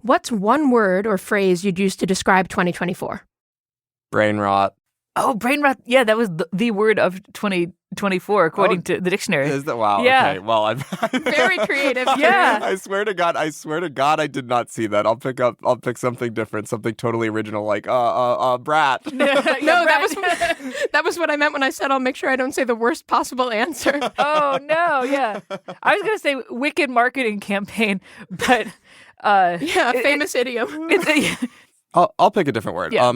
What's one word or phrase you'd use to describe 2024? Brain rot. Oh, brain rot. Yeah, that was the word of 2024, according to the dictionary. Is that wow? Yeah. Okay. Well, I'm Very creative. Yeah. I swear to God, I did not see that. I'll pick something different, something totally original, like brat. No, that was what I meant when I said I'll make sure I don't say the worst possible answer. Oh, no, yeah. I was going to say wicked marketing campaign, but... famous idiom. I'll pick a different word. Yeah.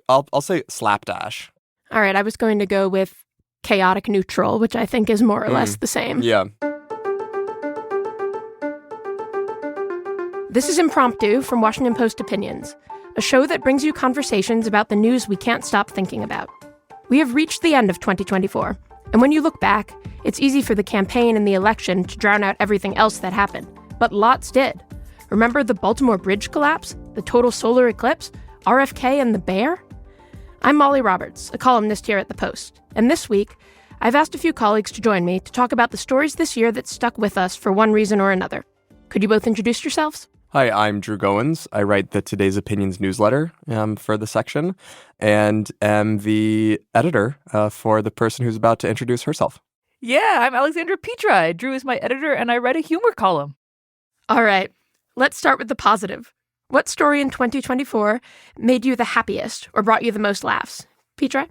I'll say slapdash. All right, I was going to go with chaotic neutral, which I think is more or less the same. Yeah. This is Impromptu from Washington Post Opinions, a show that brings you conversations about the news we can't stop thinking about. We have reached the end of 2024, and when you look back, it's easy for the campaign and the election to drown out everything else that happened. But lots did. Remember the Baltimore Bridge collapse, the total solar eclipse, RFK and the bear? I'm Molly Roberts, a columnist here at The Post, and this week, I've asked a few colleagues to join me to talk about the stories this year that stuck with us for one reason or another. Could you both introduce yourselves? Hi, I'm Drew Goins. I write the Today's Opinions newsletter for the section, and am the editor for the person who's about to introduce herself. Yeah, I'm Alexandra Petri. Drew is my editor, and I write a humor column. All right. Let's start with the positive. What story in 2024 made you the happiest or brought you the most laughs? Petri?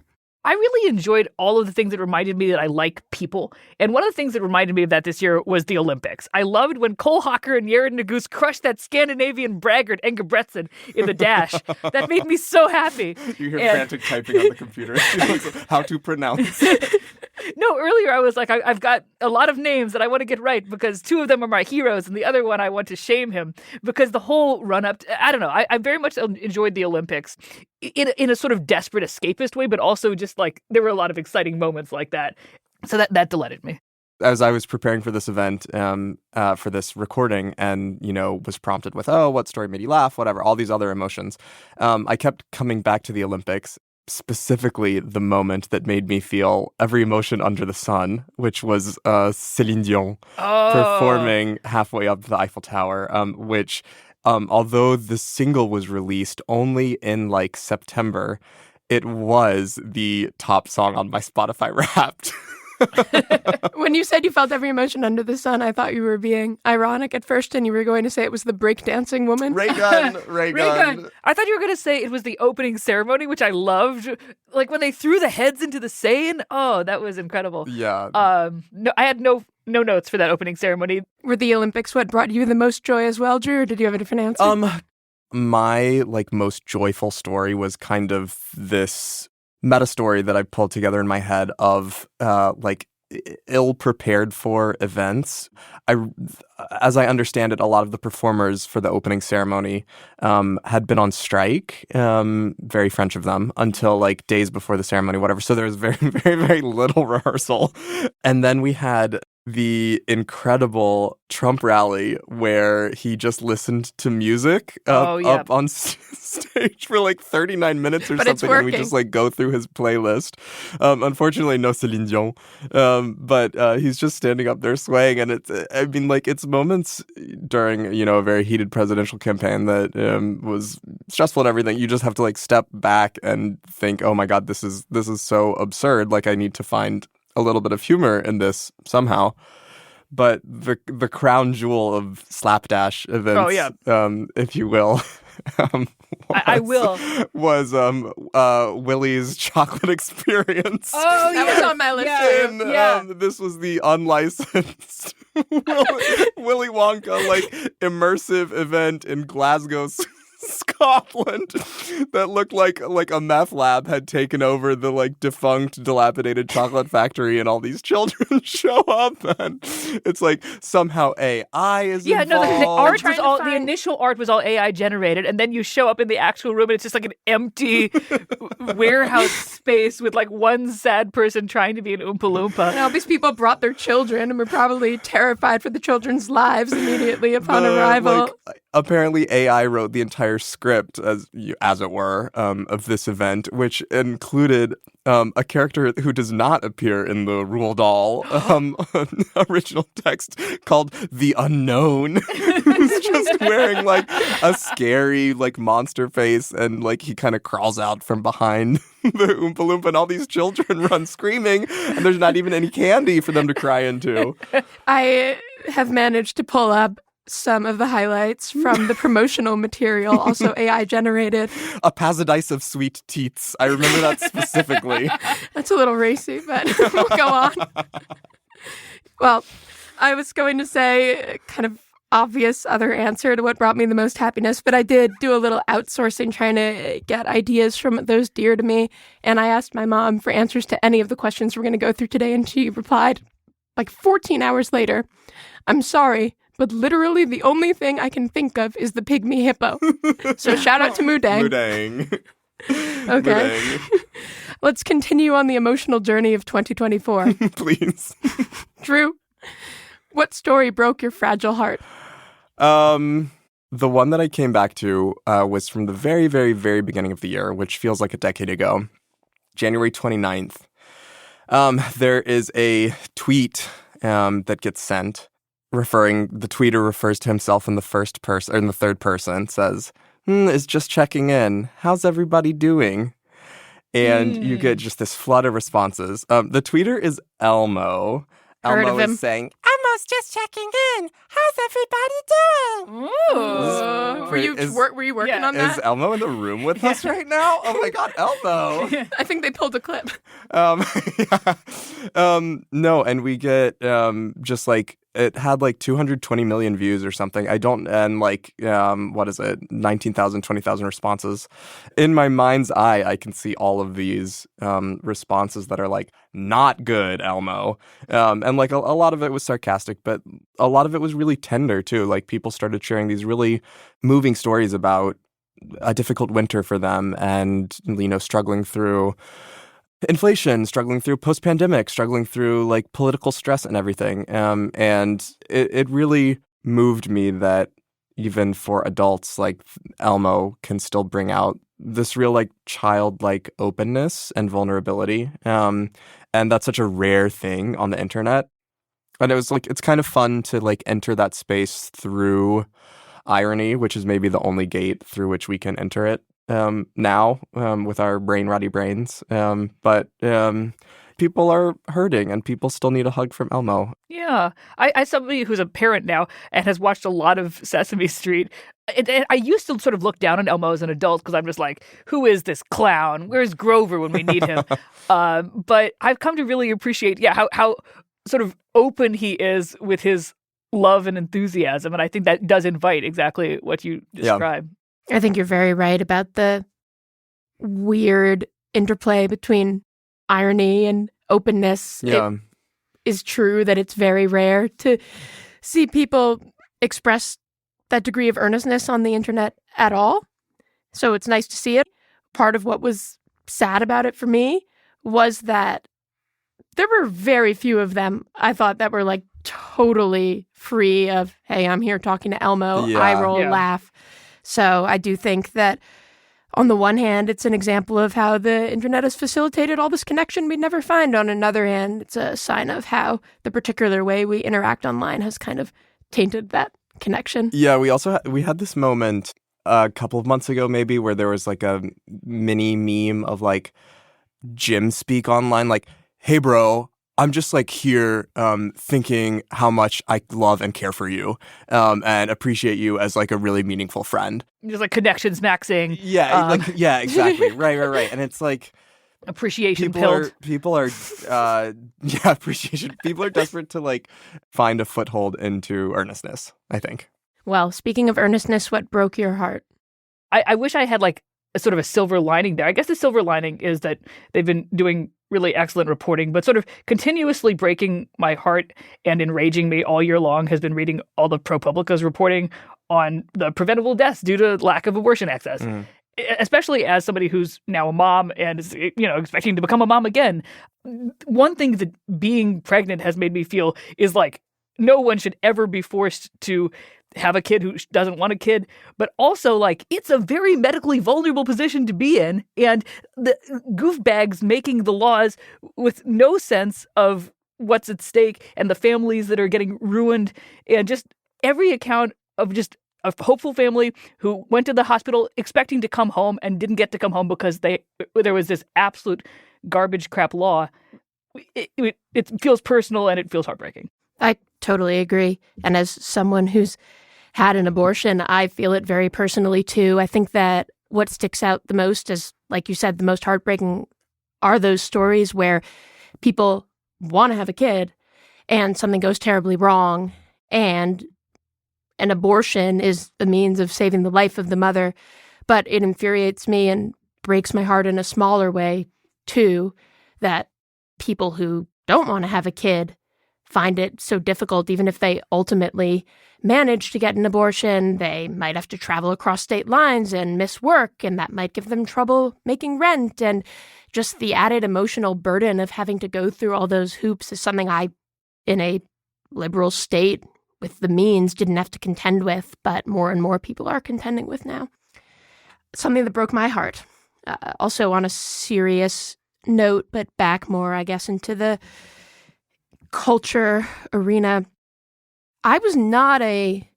I really enjoyed all of the things that reminded me that I like people. And one of the things that reminded me of that this year was the Olympics. I loved when Cole Hocker and Yared Nuguse crushed that Scandinavian braggart Engebretsen in the dash. That made me so happy. You hear frantic typing on the computer. How to pronounce. No, earlier I was like, I've got a lot of names that I want to get right because two of them are my heroes and the other one I want to shame him because the whole run-up, I don't know, I very much enjoyed the Olympics in a sort of desperate escapist way, but also just like there were a lot of exciting moments like that. So that delighted me. As I was preparing for this event, for this recording, and, was prompted with, what story made you laugh, whatever, all these other emotions, I kept coming back to the Olympics, specifically the moment that made me feel every emotion under the sun, which was Céline Dion performing halfway up the Eiffel Tower, which, although the single was released only in, September, it was the top song on my Spotify Wrapped. When you said you felt every emotion under the sun, I thought you were being ironic at first, and you were going to say it was the breakdancing woman. Ray gun. I thought you were going to say it was the opening ceremony, which I loved. Like when they threw the heads into the Seine. Oh, that was incredible. Yeah. No, I had no notes for that opening ceremony. Were the Olympics what brought you the most joy as well, Drew, or did you have a different answer? My most joyful story was kind of this meta story that I pulled together in my head of ill-prepared for events. As I understand it, a lot of the performers for the opening ceremony had been on strike, very French of them, until days before the ceremony, whatever. So there was very, very, very little rehearsal. And then we had the incredible Trump rally where he just listened to music up on stage for 39 minutes or something, and we just go through his playlist. Unfortunately, no Céline Dion, but he's just standing up there swaying, and it's moments during a very heated presidential campaign that was stressful and everything. You just have to step back and think, oh my God, this is so absurd. I need to find a little bit of humor in this somehow. But the crown jewel of slapdash events, if you will, was Willie's chocolate experience. Oh, that was on my list. And this was the unlicensed Willy Wonka immersive event in Glasgow, Scotland, that looked like a meth lab had taken over the defunct, dilapidated chocolate factory, and all these children show up, and it's somehow AI is involved. The initial art was all AI generated, and then you show up in the actual room, and it's just an empty warehouse space with one sad person trying to be an Oompa Loompa. And all these people brought their children and were probably terrified for the children's lives immediately upon arrival. Apparently AI wrote the entire entire script, as it were, of this event, which included a character who does not appear in the Roald Dahl original text called the Unknown, who's just wearing like a scary like monster face, and like he kind of crawls out from behind the Oompa Loompa, and all these children run screaming, and there's not even any candy for them to cry into. I have managed to pull up some of the highlights from the promotional material, also AI generated. A paradise of sweet teats. I remember that specifically. That's a little racy, but we'll go on. Well, I was going to say kind of obvious other answer to what brought me the most happiness, but I did do a little outsourcing trying to get ideas from those dear to me, and I asked my mom for answers to any of the questions we're going to go through today, and she replied like 14 hours later, "I'm sorry, but literally the only thing I can think of is the pygmy hippo." So shout out to Moodang. Moodang. Okay. Moodang. Let's continue on the emotional journey of 2024. Please. Drew, what story broke your fragile heart? The one that I came back to was from the very, very, very beginning of the year, which feels like a decade ago, January 29th. There is a tweet that gets sent. The tweeter refers to himself in the first person or in the third person, says, is just checking in. How's everybody doing? And you get just this flood of responses. The tweeter is Elmo. Heard Elmo of him. is saying, Elmo's just checking in. How's everybody doing? Ooh. Were you working on Is that? Elmo in the room with us right now? Oh my God, Elmo. I think they pulled a clip. No, and we get just like, it had like 220 million views or something. What is it? 19,000, 20,000 responses. In my mind's eye, I can see all of these responses that are like, not good, Elmo. And like a lot of it was sarcastic, but a lot of it was really tender too. Like people started sharing these really moving stories about a difficult winter for them and, struggling through inflation, struggling through post-pandemic, struggling through like political stress and everything. And it really moved me that even for adults, like Elmo can still bring out this real like childlike openness and vulnerability. And that's such a rare thing on the internet. And it was like, it's kind of fun to like enter that space through irony, which is maybe the only gate through which we can enter it. Now, with our brain-rotty brains. But people are hurting, and people still need a hug from Elmo. Yeah. I somebody who's a parent now and has watched a lot of Sesame Street. And I used to sort of look down on Elmo as an adult because I'm just like, who is this clown? Where's Grover when we need him? But I've come to really appreciate, how sort of open he is with his love and enthusiasm. And I think that does invite exactly what you describe. I think you're very right about the weird interplay between irony and openness. Yeah. It is true that it's very rare to see people express that degree of earnestness on the internet at all. So it's nice to see it. Part of what was sad about it for me was that there were very few of them, I thought, that were like totally free of, hey, I'm here talking to Elmo, eye roll, laugh. So I do think that on the one hand, it's an example of how the internet has facilitated all this connection we'd never find. On another hand, it's a sign of how the particular way we interact online has kind of tainted that connection. Yeah, we had this moment a couple of months ago maybe where there was like a mini meme of like Jim speak online, like, hey, bro, I'm just like here thinking how much I love and care for you and appreciate you as like a really meaningful friend. Just like connections maxing. Yeah, exactly. Right. And it's like appreciation people are appreciation. People are desperate to like find a foothold into earnestness, I think. Well, speaking of earnestness, what broke your heart? I wish I had like a sort of a silver lining there. I guess the silver lining is that they've been doing really excellent reporting, but sort of continuously breaking my heart and enraging me all year long has been reading all the ProPublica's reporting on the preventable deaths due to lack of abortion access. Especially as somebody who's now a mom and is, expecting to become a mom again. One thing that being pregnant has made me feel is like no one should ever be forced to have a kid who doesn't want a kid, but also like it's a very medically vulnerable position to be in. And the goofbags making the laws with no sense of what's at stake and the families that are getting ruined, and just every account of just a hopeful family who went to the hospital expecting to come home and didn't get to come home because there was this absolute garbage crap law. It feels personal and it feels heartbreaking. I totally agree. And as someone who's had an abortion, I feel it very personally too. I think that what sticks out the most is, like you said, the most heartbreaking are those stories where people want to have a kid and something goes terribly wrong, and an abortion is the means of saving the life of the mother. But it infuriates me and breaks my heart in a smaller way too, that people who don't want to have a kid find it so difficult. Even if they ultimately manage to get an abortion, they might have to travel across state lines and miss work, and that might give them trouble making rent. And just the added emotional burden of having to go through all those hoops is something I, in a liberal state with the means, didn't have to contend with, but more and more people are contending with now. Something that broke my heart. Also on a serious note, but back more, I guess, into the culture arena. I was not a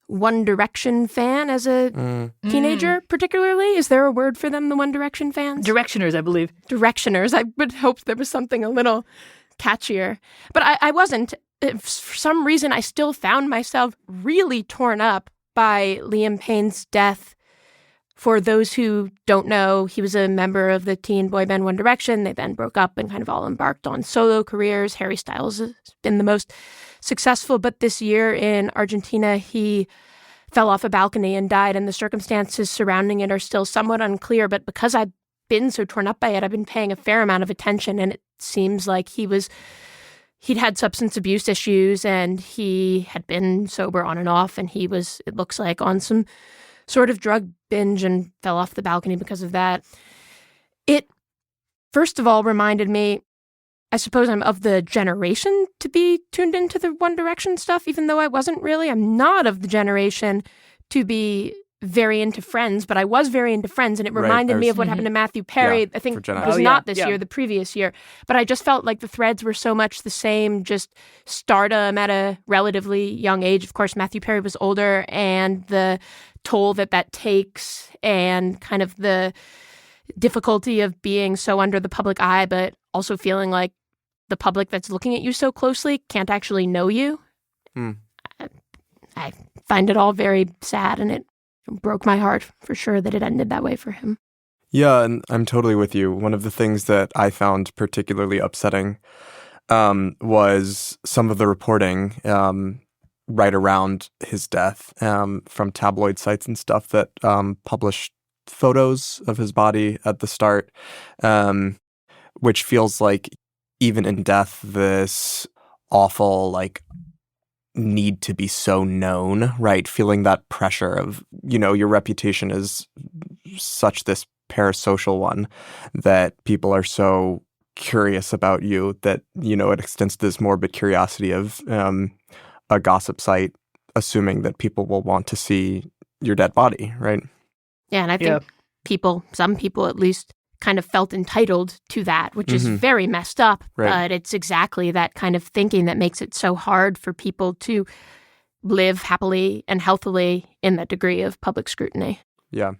One Direction fan as a teenager, particularly. Is there a word for them, the One Direction fans? Directioners, I believe. Directioners. I would hope there was something a little catchier. But I wasn't. For some reason, I still found myself really torn up by Liam Payne's death. For those who don't know, he was a member of the teen boy band One Direction. They then broke up and kind of all embarked on solo careers. Harry Styles has been the most successful, but this year in Argentina, he fell off a balcony and died, and the circumstances surrounding it are still somewhat unclear. But because I've been so torn up by it, I've been paying a fair amount of attention, and it seems like he'd had substance abuse issues, and he had been sober on and off, and he was, it looks like, on some sort of drug binge and fell off the balcony because of that. It, first of all, reminded me, I suppose I'm of the generation to be tuned into the One Direction stuff, even though I wasn't really. I'm not of the generation to be very into Friends, but I was very into Friends, and it reminded me of what happened to Matthew Perry. Yeah, I think for it was not this year, the previous year. But I just felt like the threads were so much the same, just stardom at a relatively young age. Of course, Matthew Perry was older, and the toll that takes, and kind of the difficulty of being so under the public eye, but also feeling like the public that's looking at you so closely can't actually know you. I find it all very sad, and it broke my heart for sure that it ended that way for him. Yeah, and I'm totally with you. One of the things that I found particularly upsetting was some of the reporting right around his death from tabloid sites and stuff that published photos of his body at the start, which feels like even in death, this awful, like, need to be so known, right? Feeling that pressure of, your reputation is such this parasocial one that people are so curious about you that, it extends to this morbid curiosity of a gossip site, assuming that people will want to see your dead body, right? Yeah, and I think some people at least, kind of felt entitled to that, which is very messed up. Right. But it's exactly that kind of thinking that makes it so hard for people to live happily and healthily in that degree of public scrutiny. Yeah.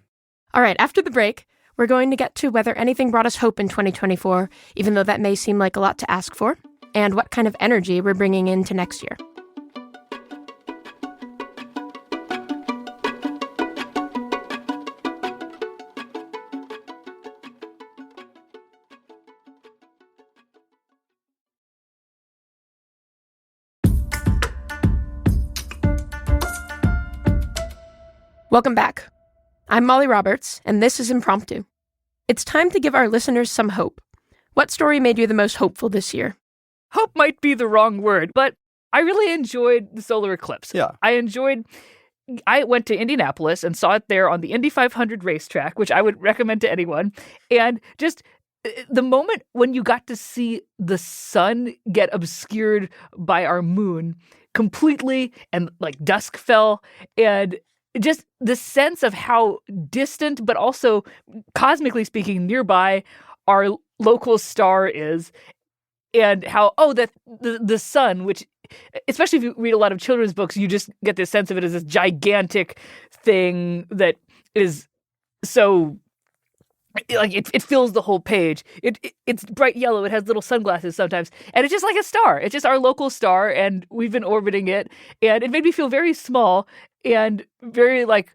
All right, after the break, we're going to get to whether anything brought us hope in 2024, even though that may seem like a lot to ask for, and what kind of energy we're bringing into next year. Welcome back. I'm Molly Roberts, and this is Impromptu. It's time to give our listeners some hope. What story made you the most hopeful this year? Hope might be the wrong word, but I really enjoyed the solar eclipse. Yeah. I went to Indianapolis and saw it there on the Indy 500 racetrack, which I would recommend to anyone. And just the moment when you got to see the sun get obscured by our moon completely, and like dusk fell, and just the sense of how distant, but also cosmically speaking, nearby our local star is, and how that the sun, which, especially if you read a lot of children's books, you just get this sense of it as this gigantic thing that is so like it fills the whole page. It's bright yellow. It has little sunglasses sometimes, and it's just like a star. It's just our local star, and we've been orbiting it, and it made me feel very small and very like,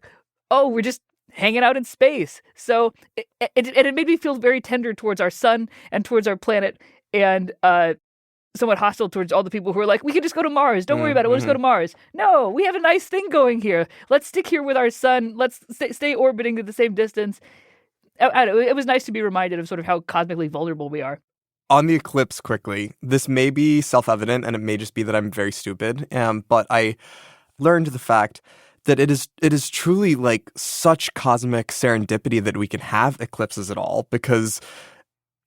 oh, we're just hanging out in space. So it made me feel very tender towards our sun and towards our planet, and somewhat hostile towards all the people who are like, we can just go to Mars. Don't worry about it. We'll just go to Mars. No, we have a nice thing going here. Let's stick here with our sun. Let's stay orbiting at the same distance. I don't know, it was nice to be reminded of sort of how cosmically vulnerable we are. On the eclipse, quickly, this may be self-evident, and it may just be that I'm very stupid, but I learned the fact that it is truly like such cosmic serendipity that we can have eclipses at all, because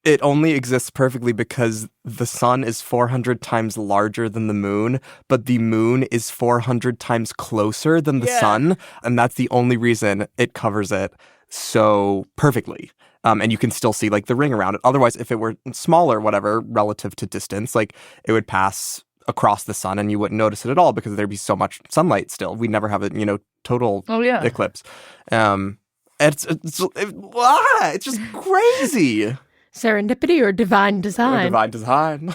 it only exists perfectly because the sun is 400 times larger than the moon, but the moon is 400 times closer than the sun, and that's the only reason it covers it so perfectly. And you can still see like the ring around it. Otherwise, if it were smaller, whatever, relative to distance, like it would pass across the sun and you wouldn't notice it at all because there'd be so much sunlight still. We'd never have a, total eclipse. It's just crazy. Serendipity or divine design? Divine design.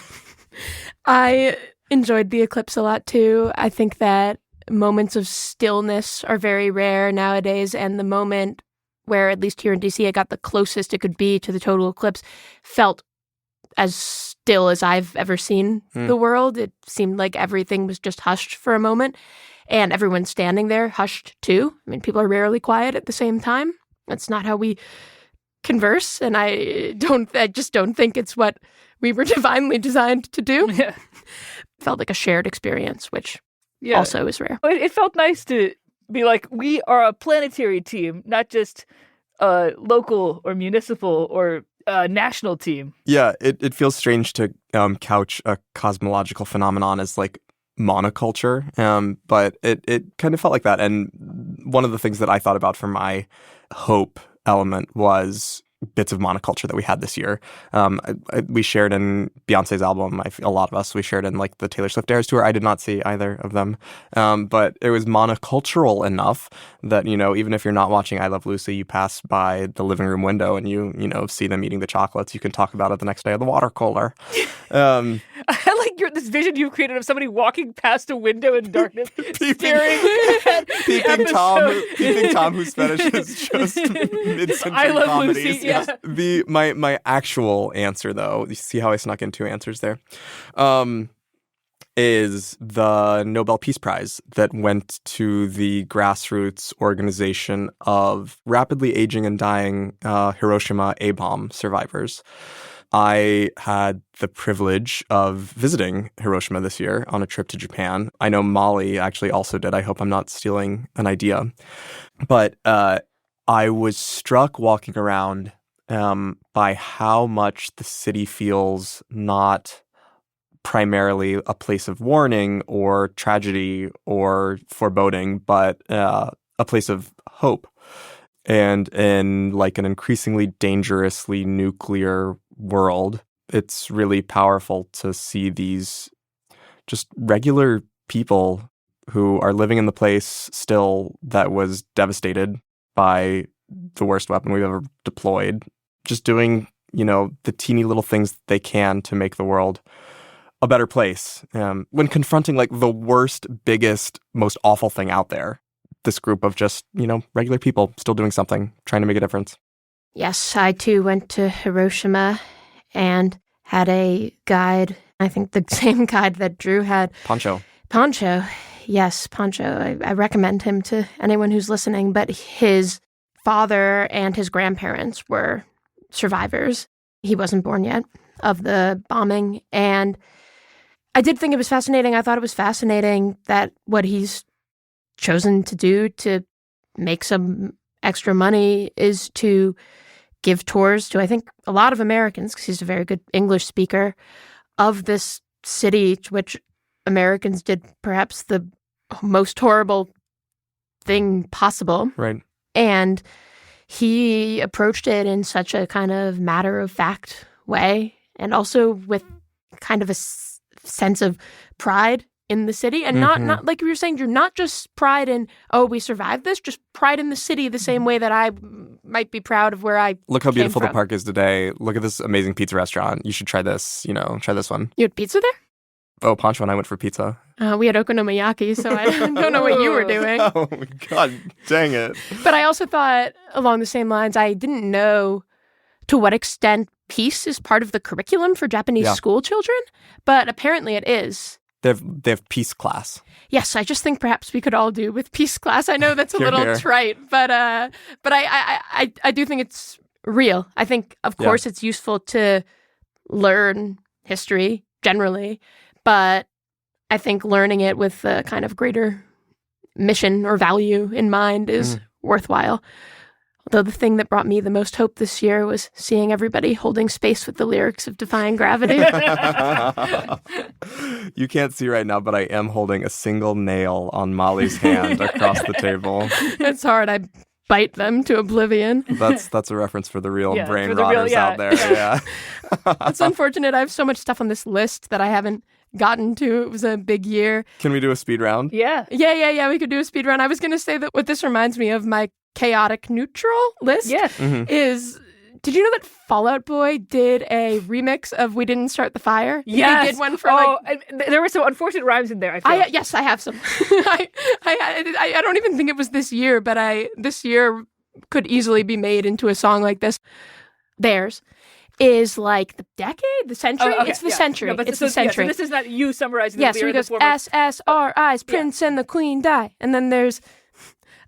I enjoyed the eclipse a lot too. I think that moments of stillness are very rare nowadays, and the moment where, at least here in DC, I got the closest it could be to the total eclipse felt as still as I've ever seen the world. It seemed like everything was just hushed for a moment, and everyone standing there hushed too. I mean, people are rarely quiet at the same time. That's not how we converse, and I just don't think it's what we were divinely designed to do. Yeah. Felt like a shared experience, which also is rare. It felt nice to be like, we are a planetary team, not just a local or municipal or national team. Yeah, it feels strange to couch a cosmological phenomenon as like monoculture, but it kind of felt like that. And one of the things that I thought about for my hope element was bits of monoculture that we had this year. We shared in Beyonce's album. A lot of us, we shared in like the Taylor Swift Eras tour. I did not see either of them, but it was monocultural enough that even if you're not watching I Love Lucy, you pass by the living room window and you see them eating the chocolates. You can talk about it the next day at the water cooler. I like this vision you've created of somebody walking past a window in darkness, staring at peeping Tom, whose fetish is just mid-century I Love comedies. Lucy, yeah. My actual answer, though, you see how I snuck in two answers there, is the Nobel Peace Prize that went to the grassroots organization of rapidly aging and dying Hiroshima A-bomb survivors. I had the privilege of visiting Hiroshima this year on a trip to Japan. I know Molly actually also did. I hope I'm not stealing an idea. But I was struck walking around by how much the city feels not primarily a place of warning or tragedy or foreboding, but a place of hope. And in like an increasingly dangerously nuclear world, it's really powerful to see these just regular people who are living in the place still that was devastated by the worst weapon we've ever deployed, just doing, the teeny little things they can to make the world a better place. When confronting like the worst, biggest, most awful thing out there, this group of just, regular people still doing something, trying to make a difference. Yes, I too went to Hiroshima and had a guide, I think the same guide that Drew had. Poncho. Yes, Poncho. I recommend him to anyone who's listening, but his father and his grandparents were survivors. He wasn't born yet of the bombing, and I did think it was fascinating. I thought it was fascinating that what he's chosen to do to make some extra money is to give tours to, I think, a lot of Americans, because he's a very good English speaker, of this city, which Americans did perhaps the most horrible thing possible. Right. And he approached it in such a kind of matter-of-fact way, and also with kind of a sense of pride in the city. And not like you were saying, Drew, not just pride in, oh, we survived this, just pride in the city the same way that I might be proud of where I Look how beautiful came the from. park is today. Look at this amazing pizza restaurant. You should try this, try this one. You had pizza there? Oh, Pancho and I went for pizza. We had okonomiyaki, so I don't know what you were doing. Oh, my God. Dang it. But I also thought, along the same lines, I didn't know to what extent peace is part of the curriculum for Japanese school children, but apparently it is. They have peace class. Yes, I just think perhaps we could all do with peace class. I know that's a little trite, but I do think it's real. I think, of course, it's useful to learn history generally, but I think learning it with a kind of greater mission or value in mind is worthwhile. Although the thing that brought me the most hope this year was seeing everybody holding space with the lyrics of Defying Gravity. You can't see right now, but I am holding a single nail on Molly's hand across the table. It's hard. I bite them to oblivion. That's a reference for the real brain for the rotters out there. Yeah. It's unfortunate. I have so much stuff on this list that I haven't gotten to. It was a big year. Can we do a speed round? Yeah. Yeah. We could do a speed run. I was going to say that what this reminds me of my chaotic neutral list is, did you know that Fall Out Boy did a remix of We Didn't Start the Fire? Yes. He did one for there were some unfortunate rhymes in there, I feel. Yes, I have some. I don't even think it was this year, but this year could easily be made into a song like this. Theirs is like the decade, the century. Oh, okay, it's the century. No, but it's the century. So this is not you summarizing Yeah, the so he lyric. goes SSRI's Prince and the Queen die, and then there's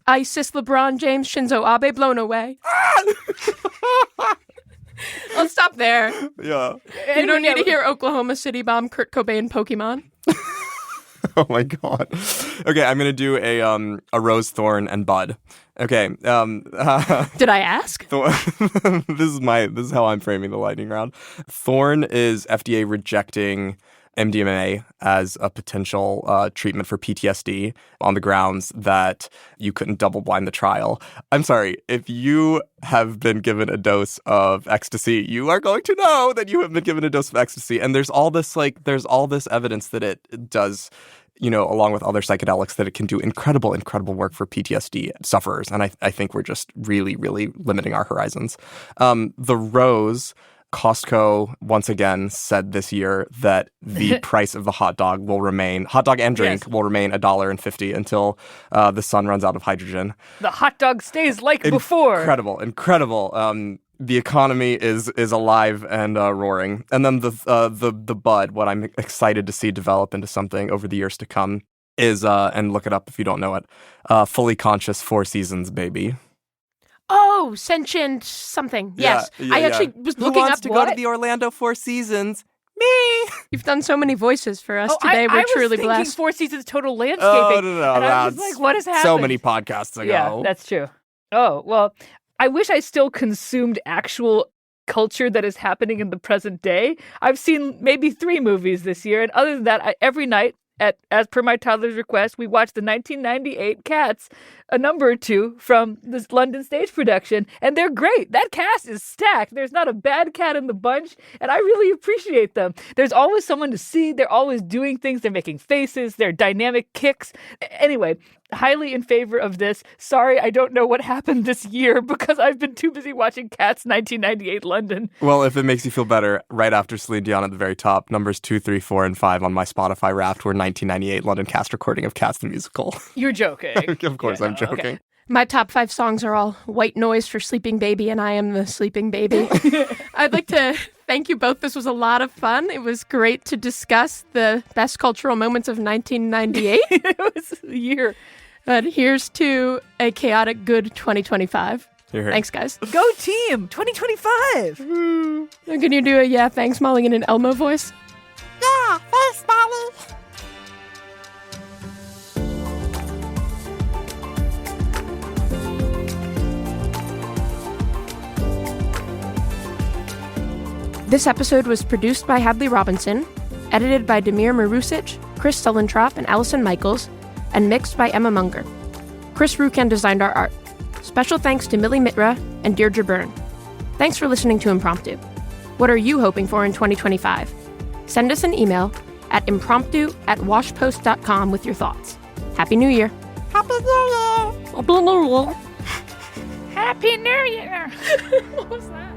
ISIS, LeBron James, Shinzo Abe blown away. I'll stop there. Yeah. You don't need to hear Oklahoma City bomb Kurt Cobain Pokemon. Oh my God. Okay, I'm gonna do a rose, thorn, and bud. Okay. Did I ask? This is how I'm framing the lightning round. Thorn is FDA rejecting MDMA as a potential treatment for PTSD on the grounds that you couldn't double-blind the trial. I'm sorry, if you have been given a dose of ecstasy, you are going to know that you have been given a dose of ecstasy. And there's all this evidence that it does, along with other psychedelics, that it can do incredible work for PTSD sufferers. And I think we're just really, really limiting our horizons. The rose, Costco once again said this year that the price of the hot dog and drink will remain $1.50 until the sun runs out of hydrogen. The hot dog stays like before. Incredible. The economy is alive and roaring. And then the bud, what I'm excited to see develop into something over the years to come is, and look it up if you don't know it, fully conscious Four Seasons baby. Oh, sentient something. Yes. I actually was looking up Who wants to go to the Orlando Four Seasons? Me. You've done so many voices for us today. We're truly blessed. I was thinking Four Seasons Total Landscaping. Oh, no. And I was like, what has happened? So many podcasts ago. Yeah, that's true. Oh, well, I wish I still consumed actual culture that is happening in the present day. I've seen maybe 3 movies this year, and other than that, every night, as per my toddler's request, we watched the 1998 Cats, a number or 2 from this London stage production, and they're great. That cast is stacked. There's not a bad cat in the bunch, and I really appreciate them. There's always someone to see. They're always doing things. They're making faces. They're dynamic kicks. Anyway, highly in favor of this. Sorry, I don't know what happened this year because I've been too busy watching Cats 1998 London. Well, if it makes you feel better, right after Celine Dion at the very top, numbers 2, 3, 4, and 5 on my Spotify Wrapped were 1998 London cast recording of Cats the Musical. You're joking. Of course, I'm joking. Okay. My top 5 songs are all White Noise for Sleeping Baby, and I Am the Sleeping Baby. I'd like to thank you both. This was a lot of fun. It was great to discuss the best cultural moments of 1998. It was a year. But here's to a chaotic good 2025. Here. Thanks, guys. Go team! 2025! Can you do a thanks, Molly, in an Elmo voice? Yeah, thanks, Molly. This episode was produced by Hadley Robinson, edited by Demir Marusic, Chris Sullentrop and Allison Michaels, and mixed by Emma Munger. Chris Rucan designed our art. Special thanks to Millie Mitra and Deirdre Byrne. Thanks for listening to Impromptu. What are you hoping for in 2025? Send us an email at impromptu@washpost.com with your thoughts. Happy New Year! Happy New Year! Happy New Year! Happy New Year! What was that?